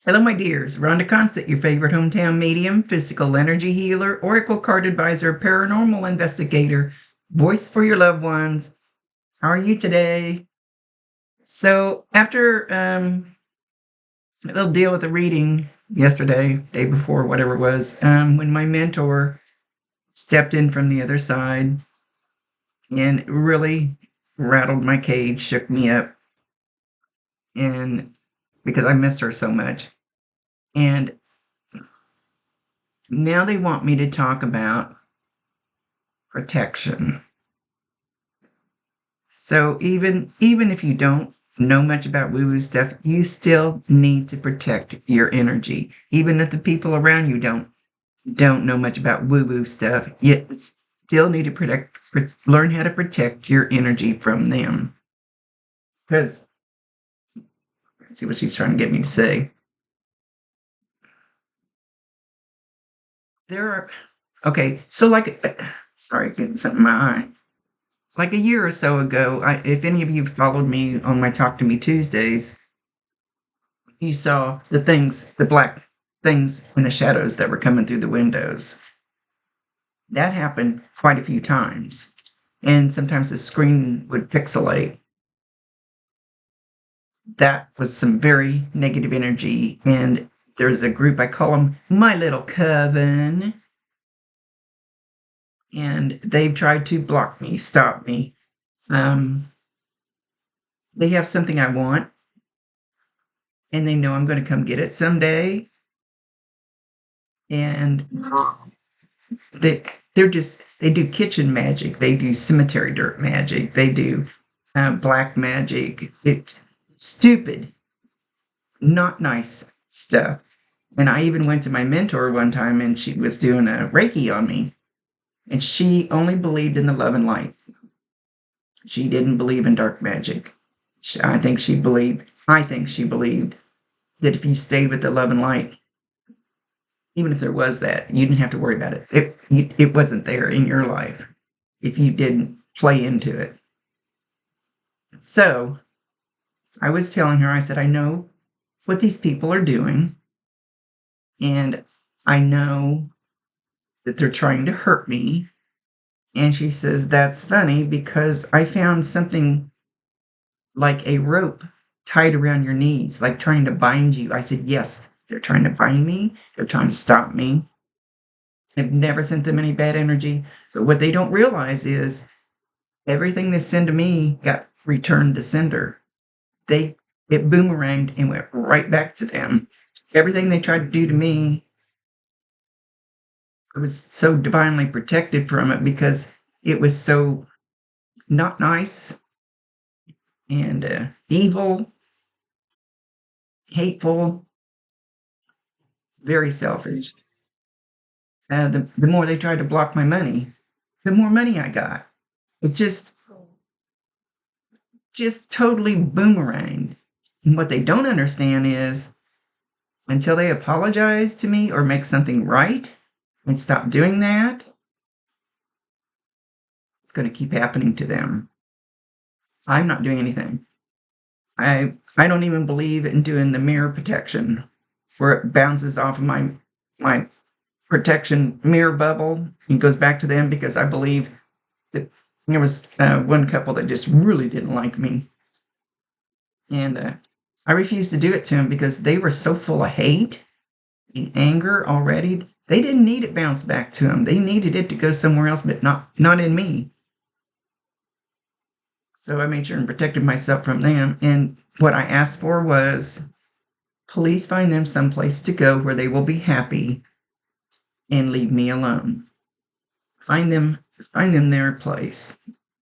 Hello, my dears. Rhonda Constant, your favorite hometown medium, physical energy healer, oracle card advisor, paranormal investigator, voice for your loved ones. How are you today? So, after a little deal with the reading yesterday, day before, whatever it was, when my mentor stepped in from the other side and really rattled my cage, shook me up, and because I miss her so much. And now they want me to talk about protection. So even if you don't know much about woo-woo stuff, you still need to protect your energy. Even if the people around you don't know much about woo-woo stuff, you still need to learn how to protect your energy from them. Because let's see what she's trying to get me to say. There are okay, so sorry, getting something in my eye. Like a year or so ago, if any of you followed me on my Talk to Me Tuesdays, you saw the black things in the shadows that were coming through the windows. That happened quite a few times. And sometimes the screen would pixelate. That was some very negative energy. And there's a group, I call them my little coven. And they've tried to block me, stop me. They have something I want, and they know I'm going to come get it someday. And they do kitchen magic, they do cemetery dirt magic, they do black magic. It's stupid, not nice stuff. And I even went to my mentor one time, and she was doing a Reiki on me, and she only believed in the love and light. She didn't believe in dark magic. I think she believed that if you stayed with the love and light, even if there was that, you didn't have to worry about it. It wasn't there in your life if you didn't play into it. So I was telling her, I said, I know what these people are doing, and I know that they're trying to hurt me. And she says, that's funny because I found something like a rope tied around your knees, like trying to bind you. I said, yes, they're trying to bind me. They're trying to stop me. I've never sent them any bad energy. But what they don't realize is everything they send to me got returned to sender. It boomeranged and went right back to them. Everything they tried to do to me, I was so divinely protected from it because it was so not nice and evil, hateful, very selfish. The more they tried to block my money, the more money I got. It just totally boomeranged. And what they don't understand is until they apologize to me or make something right and stop doing that, it's going to keep happening to them. I'm not doing anything. I don't even believe in doing the mirror protection where it bounces off of my protection mirror bubble and goes back to them, because I believe that there was one couple that just really didn't like me. And I refused to do it to them because they were so full of hate and anger already. They didn't need it bounced back to them. They needed it to go somewhere else, but not in me. So I made sure and protected myself from them. And what I asked for was, please find them someplace to go where they will be happy and leave me alone. Find them their place,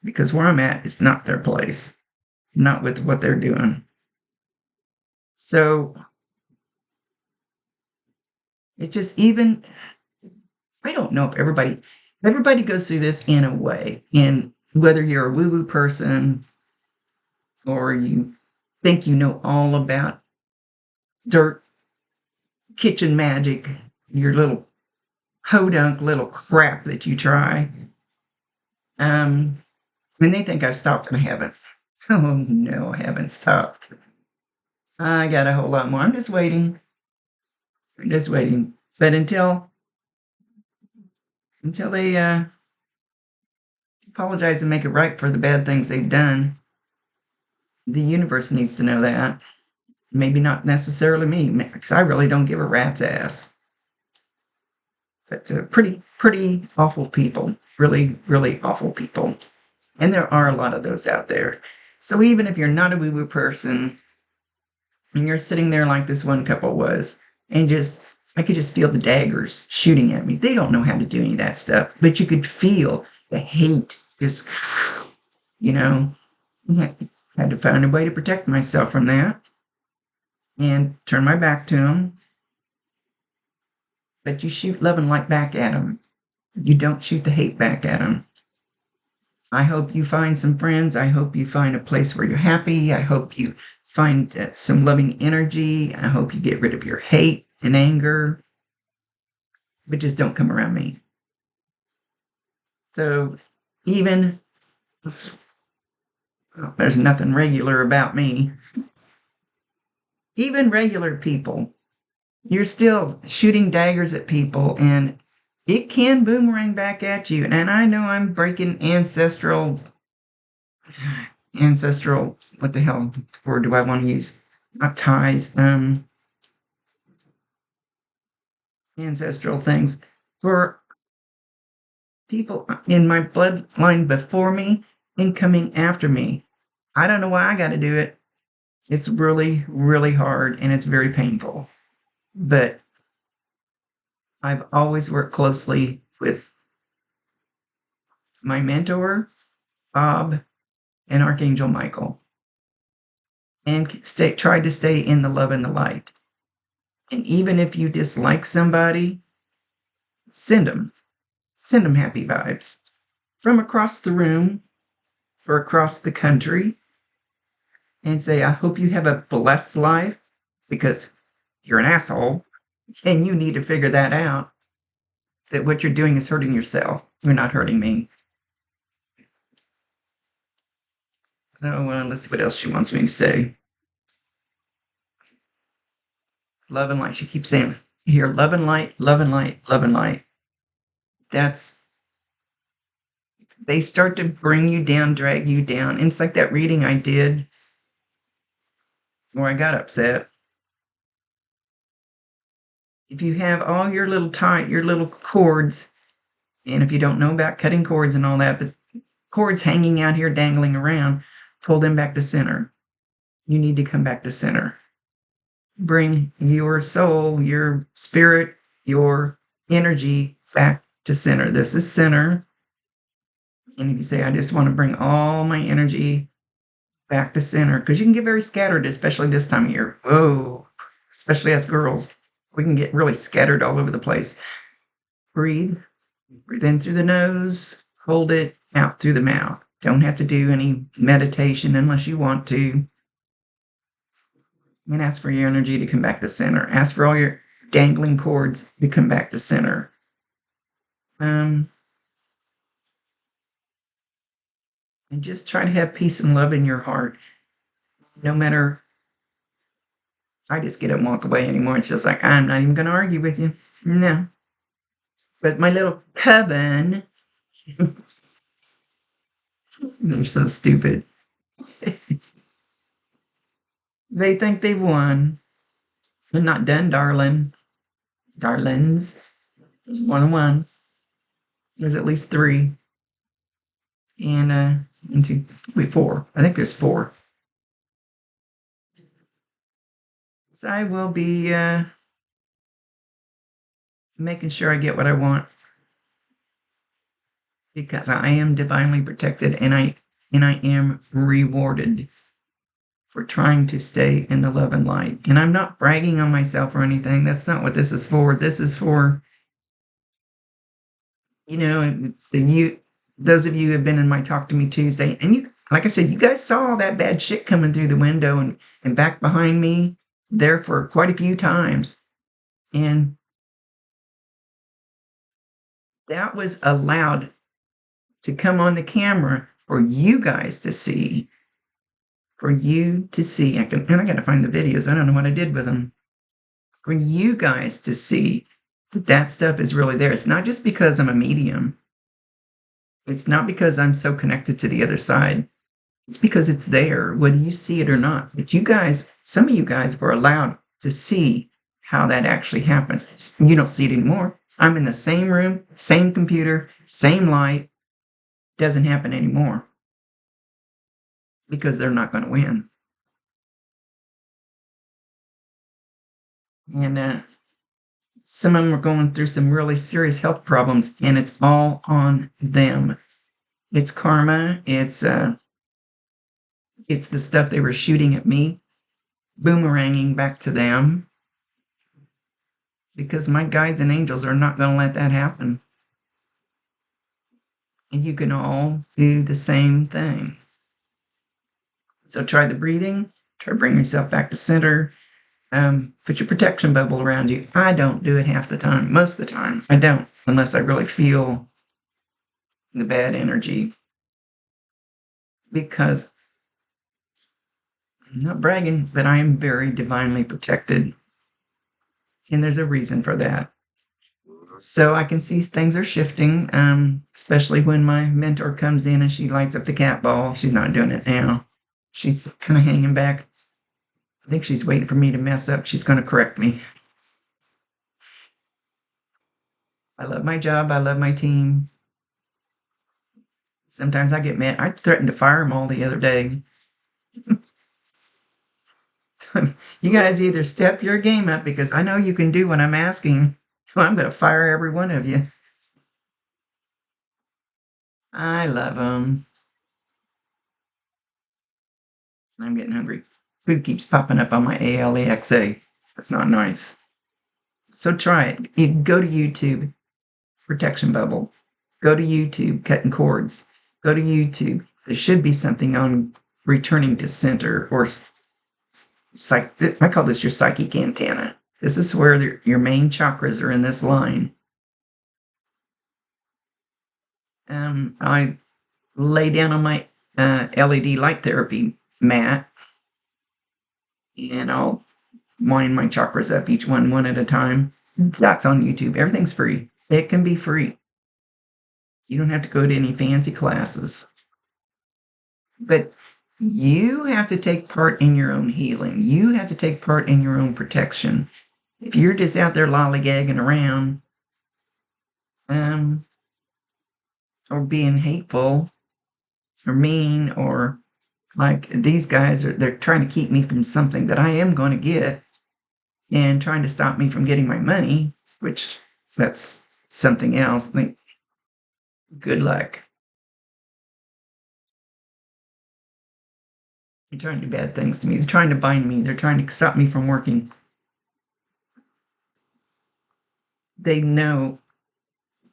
because where I'm at is not their place, not with what they're doing. So it just I don't know if everybody goes through this in a way, and whether you're a woo-woo person or you think you know all about dirt, kitchen magic, your little podunk little crap that you try. And they think I've stopped, and I haven't. Oh no, I haven't stopped. I got a whole lot more. I'm just waiting. I'm just waiting. But until they apologize and make it right for the bad things they've done, the universe needs to know that. Maybe not necessarily me, because I really don't give a rat's ass. But pretty awful people. Really, really awful people. And there are a lot of those out there. So even if you're not a woo-woo person, and you're sitting there like this one couple was, and I could just feel the daggers shooting at me. They don't know how to do any of that stuff, but you could feel the hate just, I had to find a way to protect myself from that and turn my back to them. But you shoot love and light back at them. You don't shoot the hate back at them. I hope you find some friends. I hope you find a place where you're happy. I hope you find some loving energy. I hope you get rid of your hate and anger. But just don't come around me. So even, there's nothing regular about me. Even regular people, you're still shooting daggers at people, and it can boomerang back at you. And I know I'm breaking ancestral, what the hell word do I want to use? Not ties, ancestral things for people in my bloodline before me and coming after me. I don't know why I got to do it. It's really, really hard, and it's very painful. But I've always worked closely with my mentor, Bob, and Archangel Michael, and tried to stay in the love and the light. And even if you dislike somebody, send them happy vibes from across the room or across the country, and say, I hope you have a blessed life, because you're an asshole and you need to figure that out, that what you're doing is hurting yourself. You're not hurting me. Oh, well, let's see what else she wants me to say. Love and light. She keeps saying, here, love and light, love and light, love and light. They start to bring you down, drag you down. And it's like that reading I did where I got upset. If you have all your little cords, and if you don't know about cutting cords and all that, the cords hanging out here, dangling around, pull them back to center. You need to come back to center. Bring your soul, your spirit, your energy back to center. This is center. And if you say, I just want to bring all my energy back to center, because you can get very scattered, especially this time of year. Whoa, especially us girls. We can get really scattered all over the place. Breathe. Breathe in through the nose. Hold it out through the mouth. Don't have to do any meditation unless you want to. And ask for your energy to come back to center. Ask for all your dangling cords to come back to center. And just try to have peace and love in your heart. No matter, I just get up and walk away anymore. It's just like, I'm not even going to argue with you. No. But my little coven, they're so stupid. They think they've won. They're not done, darling. Darlings. There's 1-1. There's at least 3. And 2, 3, 4. I think there's 4. So I will be making sure I get what I want, because I am divinely protected, and I am rewarded for trying to stay in the love and light. And I'm not bragging on myself or anything. That's not what this is for. This is for, those of you who have been in my Talk to Me Tuesday, and you, like I said, you guys saw all that bad shit coming through the window and back behind me there for quite a few times. And that was allowed to come on the camera for you guys to see. For you to see. I got to find the videos. I don't know what I did with them. for you guys to see that that stuff is really there. It's not just because I'm a medium. It's not because I'm so connected to the other side. It's because it's there, whether you see it or not. But you guys, some of you guys were allowed to see how that actually happens. You don't see it anymore. I'm in the same room, same computer, same light. Doesn't happen anymore because they're not going to win. And some of them are going through some really serious health problems, and it's all on them. It's karma. It's the stuff they were shooting at me, boomeranging back to them, because my guides and angels are not going to let that happen. And you can all do the same thing. So try the breathing. Try to bring yourself back to center. Put your protection bubble around you. I don't do it half the time. Most of the time, I don't, unless I really feel the bad energy. Because I'm not bragging, but I am very divinely protected. And there's a reason for that. So I can see things are shifting, especially when my mentor comes in and she lights up the cat ball. She's not doing it now. She's kind of hanging back. I think she's waiting for me to mess up. She's going to correct me. I love my job. I love my team. Sometimes I get mad. I threatened to fire them all the other day. So you guys either step your game up because I know you can do what I'm asking. Well, I'm going to fire every one of you. I love them. I'm getting hungry. Food keeps popping up on my ALEXA. That's not nice. So try it. You go to YouTube, protection bubble. Go to YouTube, cutting cords. Go to YouTube. There should be something on returning to center or I call this your psychic antenna. This is where your main chakras are in this line. I lay down on my LED light therapy mat, and I'll wind my chakras up, each one at a time. That's on YouTube. Everything's free. It can be free. You don't have to go to any fancy classes. But you have to take part in your own healing. You have to take part in your own protection. If you're just out there lollygagging around, or being hateful or mean, or like these guys they're trying to keep me from something that I am going to get and trying to stop me from getting my money, which that's something else. Like, good luck. They're trying to do bad things to me. They're trying to bind me. They're trying to stop me from working. They know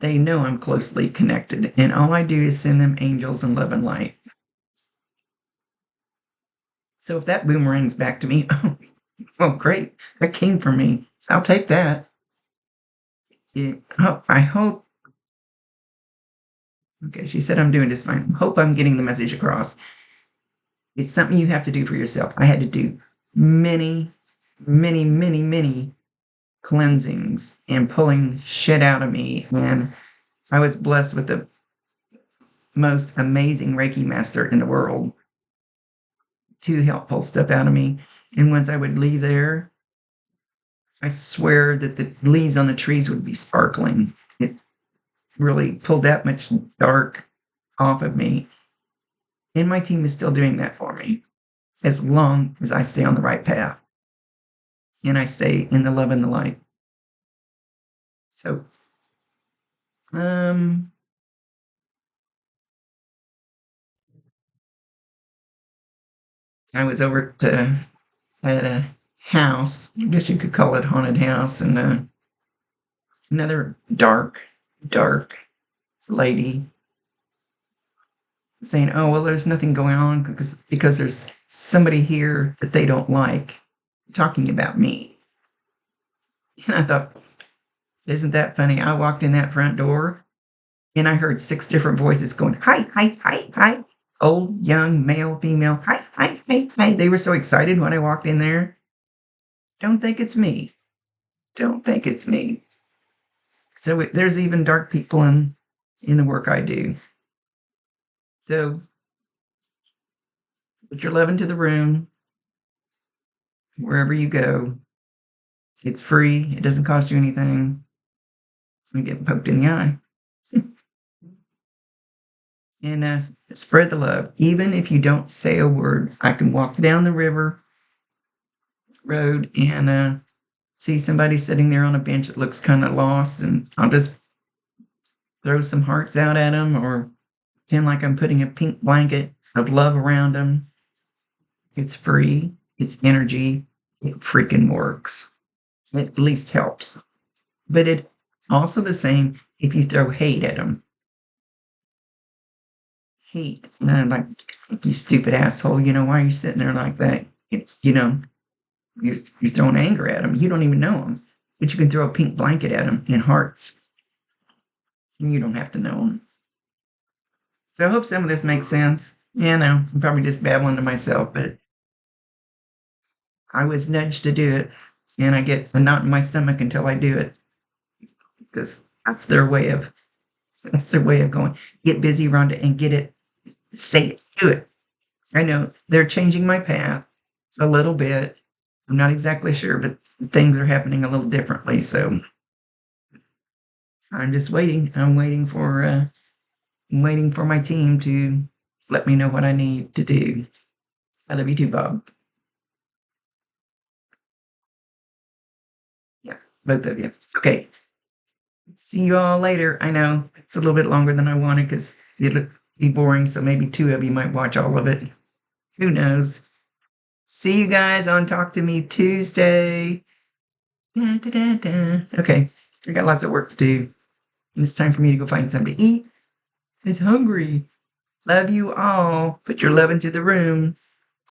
I'm closely connected, and all I do is send them angels and love and light. So if that boomerangs back to me, oh, great. That came from me. I'll take that. I hope. Okay, she said I'm doing just fine. Hope I'm getting the message across. It's something you have to do for yourself. I had to do many, many, many, many cleansings and pulling shit out of me. And I was blessed with the most amazing Reiki master in the world to help pull stuff out of me. And once I would leave there, I swear that the leaves on the trees would be sparkling. It really pulled that much dark off of me. And my team is still doing that for me as long as I stay on the right path and I stay in the love and the light. So, I was over at a house, I guess you could call it haunted house, and another dark lady saying, "Oh, well, there's nothing going on because there's somebody here that they don't like," talking about me. And I thought, isn't that funny? I walked in that front door and I heard 6 different voices going, "Hi, hi, hi, hi." Old, young, male, female, "Hi, hi, hi, hi." They were so excited when I walked in there. Don't think it's me. don't think it's me. So there's even dark people in the work I do. So put your love into the room wherever you go. It's free. It doesn't cost you anything. You get poked in the eye. And spread the love. Even if you don't say a word, I can walk down the road and see somebody sitting there on a bench that looks kind of lost, and I'll just throw some hearts out at them or pretend like I'm putting a pink blanket of love around them. It's free. It's energy. It freaking works. It at least helps. But it also the same if you throw hate at them. Hate, like you stupid asshole. Why are you sitting there like that? You're throwing anger at them. You don't even know them, but you can throw a pink blanket at them in hearts. And you don't have to know them. So I hope some of this makes sense. I'm probably just babbling to myself, but I was nudged to do it, and I get a knot in my stomach until I do it because that's their way of going. Get busy, Rhonda, and get it. Say it. Do it. I know they're changing my path a little bit. I'm not exactly sure, but things are happening a little differently. So I'm just waiting. I'm waiting for my team to let me know what I need to do. I love you too, Bob. Yeah, both of you. Okay. See you all later. I know it's a little bit longer than I wanted because it'll be boring. So maybe two of you might watch all of it. Who knows? See you guys on Talk to Me Tuesday. Da, da, da, da. Okay. I got lots of work to do. And it's time for me to go find something to eat. It's hungry. Love you all. Put your love into the room.